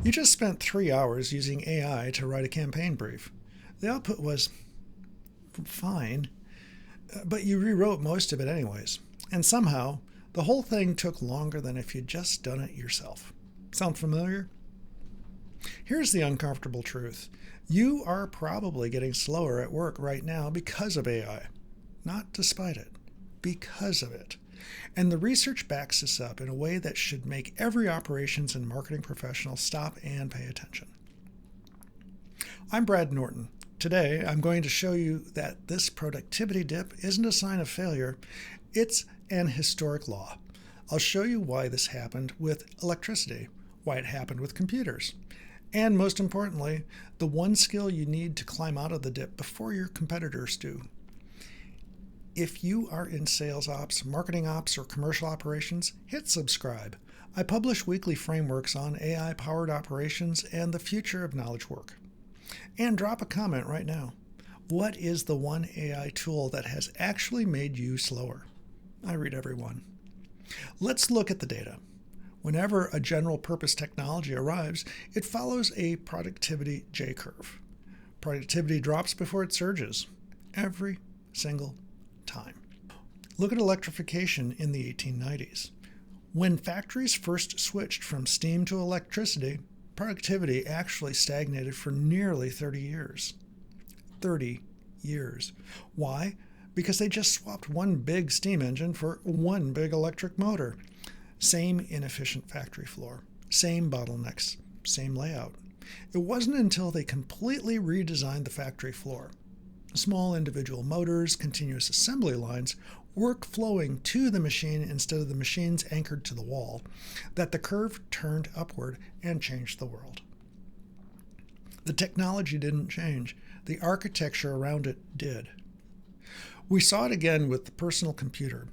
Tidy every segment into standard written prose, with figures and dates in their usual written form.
You just spent 3 hours using AI to write a campaign brief. The output was fine, but you rewrote most of it anyways. And somehow, the whole thing took longer than if you'd just done it yourself. Sound familiar? Here's the uncomfortable truth. You are probably getting slower at work right now because of AI. Not despite it, because of it. And the research backs this up in a way that should make every operations and marketing professional stop and pay attention. I'm Brad Norton. Today, I'm going to show you that this productivity dip isn't a sign of failure, it's an historic law. I'll show you why this happened with electricity, why it happened with computers, and most importantly, the one skill you need to climb out of the dip before your competitors do. If you are in sales ops, marketing ops, or commercial operations, hit subscribe. I publish weekly frameworks on AI-powered operations and the future of knowledge work. And drop a comment right now. What is the one AI tool that has actually made you slower? I read every one. Let's look at the data. Whenever a general purpose technology arrives, it follows a productivity J-curve. Productivity drops before it surges. Every single time. Look at electrification in the 1890s. When factories first switched from steam to electricity, productivity actually stagnated for nearly 30 years. 30 years. Why? Because they just swapped one big steam engine for one big electric motor. Same inefficient factory floor, same bottlenecks, same layout. It wasn't until they completely redesigned the factory floor. Small individual motors, continuous assembly lines, work flowing to the machine instead of the machines anchored to the wall, that the curve turned upward and changed the world. The technology didn't change. The architecture around it did. We saw it again with the personal computer.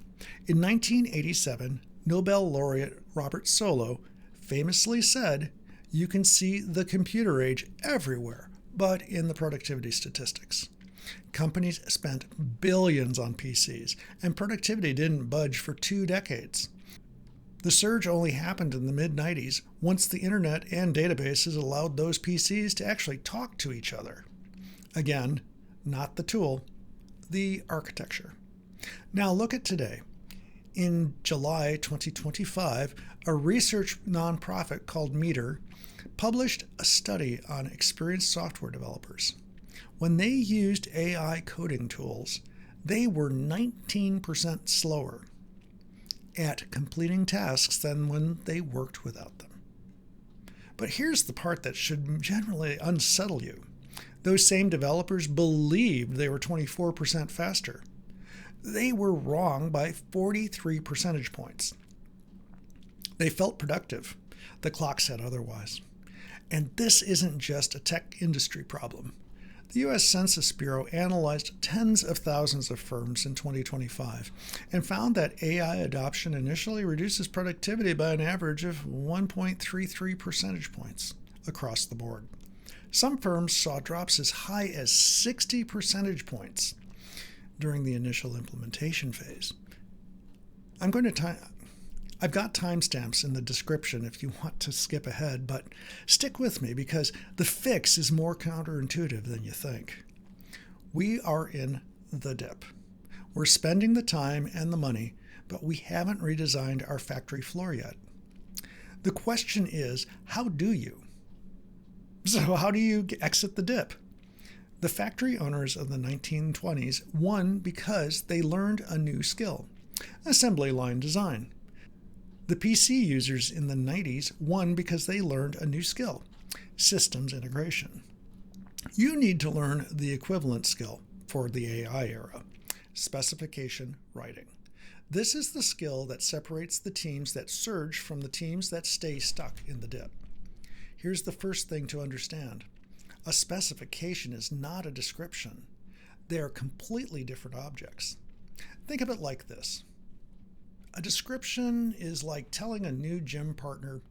In 1987, Nobel laureate Robert Solow famously said, "You can see the computer age everywhere, but in the productivity statistics." Companies spent billions on PCs, and productivity didn't budge for 2 decades. The surge only happened in the mid-90s once the internet and databases allowed those PCs to actually talk to each other. Again, not the tool, the architecture. Now look at today. In July 2025, a research nonprofit called METR published a study on experienced software developers. When they used AI coding tools, they were 19% slower at completing tasks than when they worked without them. But here's the part that should generally unsettle you. Those same developers believed they were 24% faster. They were wrong by 43 percentage points. They felt productive. The clock said otherwise. And this isn't just a tech industry problem. The U.S. Census Bureau analyzed tens of thousands of firms in 2025 and found that AI adoption initially reduces productivity by an average of 1.33 percentage points across the board. Some firms saw drops as high as 60 percentage points during the initial implementation phase. I've got timestamps in the description if you want to skip ahead, but stick with me because the fix is more counterintuitive than you think. We are in the dip. We're spending the time and the money, but we haven't redesigned our factory floor yet. The question is, how do you? So how do you exit the dip? The factory owners of the 1920s won because they learned a new skill, assembly line design. The PC users in the 90s won because they learned a new skill, systems integration. You need to learn the equivalent skill for the AI era, specification writing. This is the skill that separates the teams that surge from the teams that stay stuck in the dip. Here's the first thing to understand. A specification is not a description. They are completely different objects. Think of it like this. A description is like telling a new gym partner,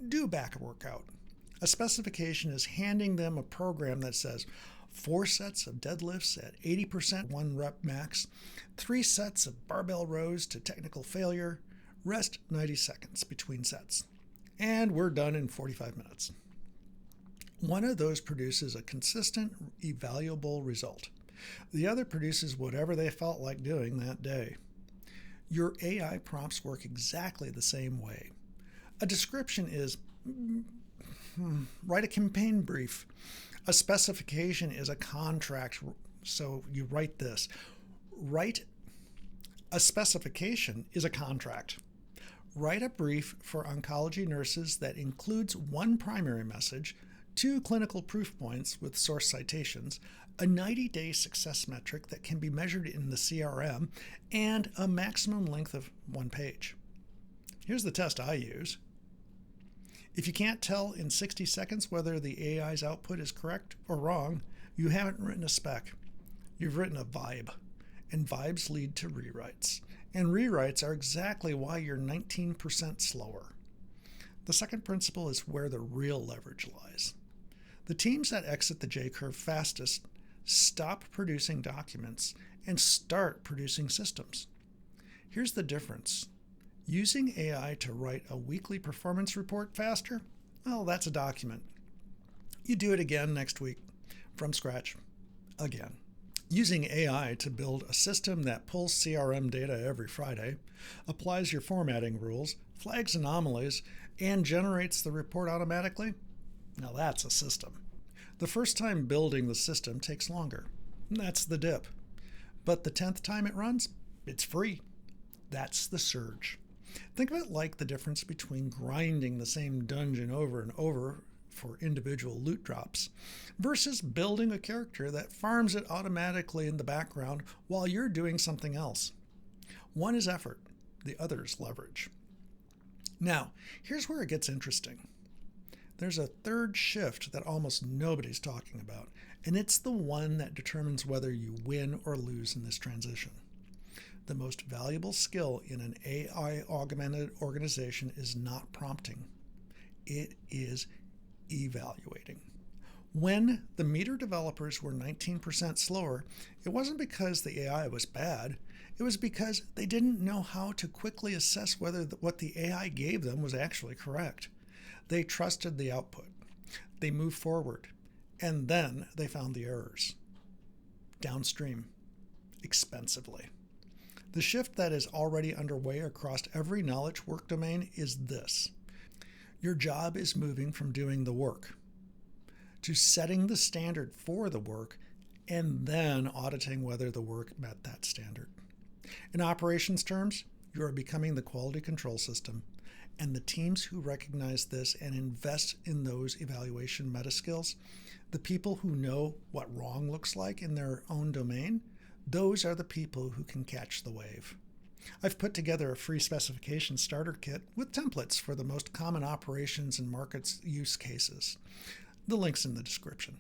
do a back workout. A specification is handing them a program that says 4 sets of deadlifts at 80% 1 rep max, 3 sets of barbell rows to technical failure, rest 90 seconds between sets. and we're done in 45 minutes. One of those produces a consistent, evaluable result. The other produces whatever they felt like doing that day. Your AI prompts work exactly the same way. A description is write a campaign brief. A specification is a contract, so you write this. A specification is a contract. Write a brief for oncology nurses that includes one primary message, 2 clinical proof points with source citations, a 90-day success metric that can be measured in the CRM, and a maximum length of 1 page. Here's the test I use. If you can't tell in 60 seconds whether the AI's output is correct or wrong, you haven't written a spec. You've written a vibe, and vibes lead to rewrites. And rewrites are exactly why you're 19% slower. The second principle is where the real leverage lies. The teams that exit the J-curve fastest stop producing documents and start producing systems. Here's the difference. Using AI to write a weekly performance report faster? Well, that's a document. You do it again next week, from scratch, again. Using AI to build a system that pulls CRM data every Friday, applies your formatting rules, flags anomalies, and generates the report automatically? Now that's a system. The first time building the system takes longer. That's the dip. But the 10th time it runs, it's free. That's the surge. Think of it like the difference between grinding the same dungeon over and over for individual loot drops versus building a character that farms it automatically in the background while you're doing something else. One is effort, the other is leverage. Now, here's where it gets interesting. There's a third shift that almost nobody's talking about, and it's the one that determines whether you win or lose in this transition. The most valuable skill in an AI-augmented organization is not prompting. It is evaluating. When the METR developers were 19% slower, it wasn't because the AI was bad. It was because they didn't know how to quickly assess whether what the AI gave them was actually correct. They trusted the output. They moved forward. And then they found the errors. Downstream. Expensively. The shift that is already underway across every knowledge work domain is this. Your job is moving from doing the work to setting the standard for the work and then auditing whether the work met that standard. In operations terms, you are becoming the quality control system, and the teams who recognize this and invest in those evaluation meta skills, the people who know what wrong looks like in their own domain, those are the people who can catch the wave. I've put together a free specification starter kit with templates for the most common operations and markets use cases. The link's in the description.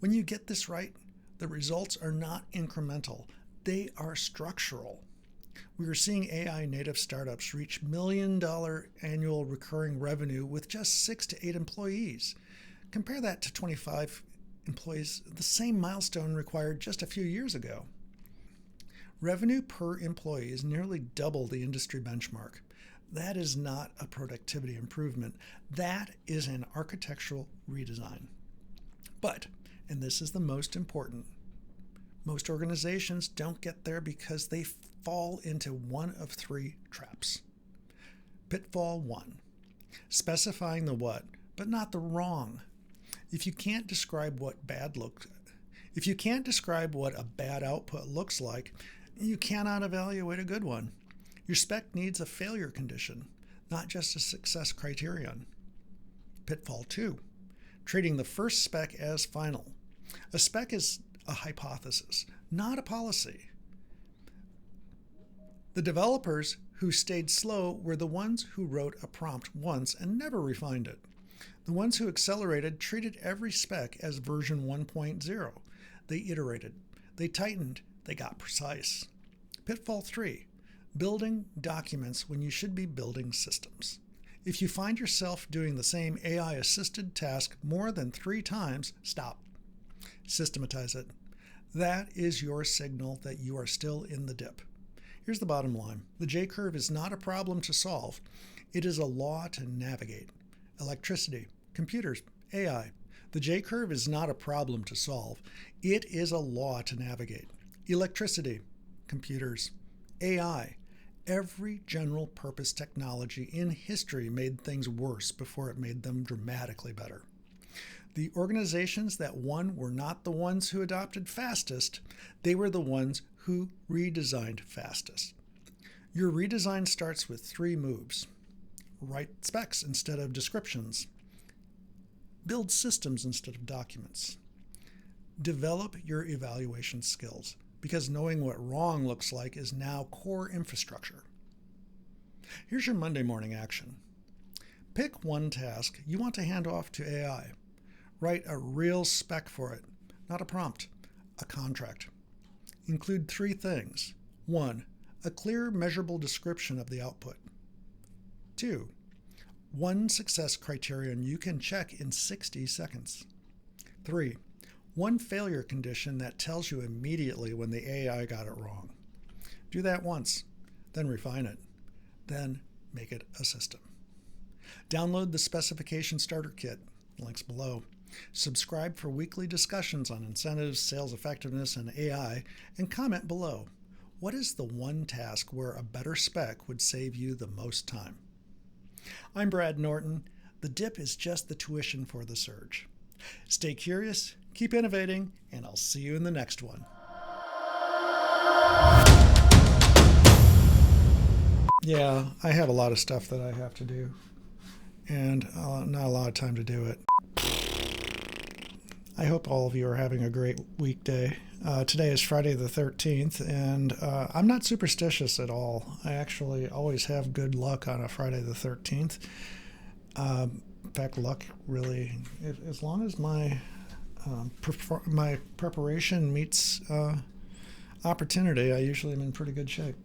When you get this right, the results are not incremental. They are structural. We are seeing AI native startups reach $1 million annual recurring revenue with just 6 to 8 employees. Compare that to 25 employees, the same milestone required just a few years ago. Revenue per employee is nearly double the industry benchmark. That is not a productivity improvement. That is an architectural redesign. But, and this is the most important, most organizations don't get there because they fall into one of 3 traps. Pitfall 1, specifying the what, but not the wrong. If you can't describe what a bad output looks like, you cannot evaluate a good one. Your spec needs a failure condition, not just a success criterion. Pitfall 2, treating the first spec as final. A spec is a hypothesis, not a policy. The developers who stayed slow were the ones who wrote a prompt once and never refined it. The ones who accelerated treated every spec as version 1.0. They iterated, they tightened, they got precise. Pitfall 3, building documents when you should be building systems. If you find yourself doing the same AI-assisted task more than 3 times, stop. Systematize it. That is your signal that you are still in the dip. Here's the bottom line. The J-curve is not a problem to solve. It is a law to navigate. Electricity, computers, AI. The J-curve is not a problem to solve. It is a law to navigate. Electricity, computers, AI. Every general purpose technology in history made things worse before it made them dramatically better. The organizations that won were not the ones who adopted fastest. They were the ones who redesigned fastest. Your redesign starts with 3 moves. Write specs instead of descriptions. Build systems instead of documents. Develop your evaluation skills, because knowing what wrong looks like is now core infrastructure. Here's your Monday morning action. Pick one task you want to hand off to AI. Write a real spec for it, not a prompt, a contract. Include 3 things. 1. A clear, measurable description of the output. 2. One success criterion you can check in 60 seconds. 3. One failure condition that tells you immediately when the AI got it wrong. Do that once, then refine it, then make it a system. Download the Specification Starter Kit, links below. Subscribe for weekly discussions on incentives, sales effectiveness, and AI, and comment below. What is the one task where a better spec would save you the most time? I'm Brad Norton. The dip is just the tuition for the surge. Stay curious, keep innovating, and I'll see you in the next one. Yeah, I have a lot of stuff that I have to do, and not a lot of time to do it. I hope all of you are having a great weekday. Today is Friday the 13th, and I'm not superstitious at all. I actually always have good luck on a Friday the 13th. In fact, luck really, as long as my my preparation meets opportunity, I usually am in pretty good shape.